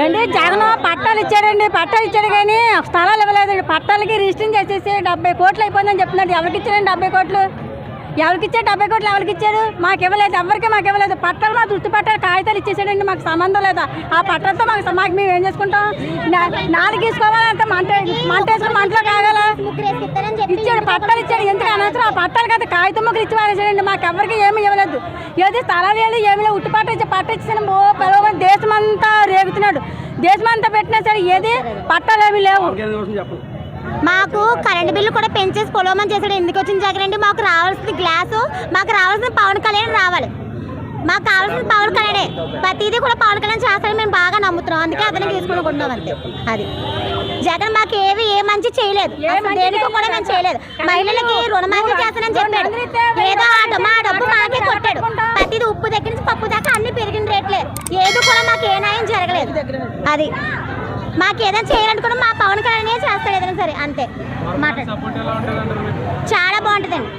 ఏంటి జగన్ పట్టాలు ఇచ్చాడండి, పట్టాలు ఇచ్చాడు కానీ స్థలాలు ఇవ్వలేదండి. పట్టాలకి రిజిస్ట్రింగ్ చేసేసి 70 కోట్లు అయిపోయిందని చెప్తున్నాడు. ఎవరికి ఇచ్చాడండి 70 కోట్లు? ఎవరికి ఇచ్చాడు 70 కోట్లు? ఎవరికి ఇచ్చాడు? మాకు ఇవ్వలేదు, ఎవరికి మాకు ఇవ్వలేదు. పట్టాలు మా దృష్టి పట్టాలు కాగితాలు ఇచ్చేసాడండి. మాకు సంబంధం లేదా ఆ పట్టాలతో? మాకు మేము ఏం చేసుకుంటాం? నాలుగు తీసుకోవాలంటే మంటేసుకుని మంటలో కాగల ఇచ్చాడు, పట్టాలు ఇచ్చాడు. ఎందుకు అనవసరం? ఆ పట్టాలు కదా కాగితం ముగ్గురు ఇచ్చి వారేసాడండి. మాకు ఎవరికి ఏమీ ఇవ్వలేదు. ఏది స్థలాలు లేదు, ఏమి లేదు. ఉట్టి పట్ట ఇచ్చి పట్ట ఇచ్చిన పిలవని దేశమంతా రేగుతున్నాడు. దేశమంతా పెట్టినా సరే ఏది పట్టాలు ఏమి లేవు. మాకు కరెంటు బిల్లు కూడా పెంచేసి పొలమని చేశాడు. ఎందుకు వచ్చిన జగన్ అండి? మాకు రావాల్సిన గ్లాసు, మాకు రావాల్సిన పవన్ కళ్యాణ్ రావాలి. మాకు కావాల్సిన పవన్ కళ్యాణే. ప్రతిదీ కూడా పవన్ కళ్యాణ్ చేస్తాడని మేము బాగా నమ్ముతున్నాం. అందుకే అతను తీసుకుంటున్నాం అంతే. అది జగన్ మాకు ఏ మంచి చేయలేదు, దేనికి కూడా మేము చేయలేదు. మహిళలకి రుణమాఫీ చేస్తానని చెప్పాడు. ఏదో మా డబ్బు మాకే కొట్టాడు. ప్రతిదీ ఉప్పు దగ్గర నుంచి పప్పు దాకా అన్ని పెరిగిన రేట్లే. ఏది కూడా మాకు ఏ న్యాయం జరగలేదు. అది మాకు ఏదైనా చేయాలనుకున్నా మా పవన్ కళ్యాణ్ చేస్తాడు ఏదైనా సరే. అంతే మాట చాలా బాగుంటుందండి.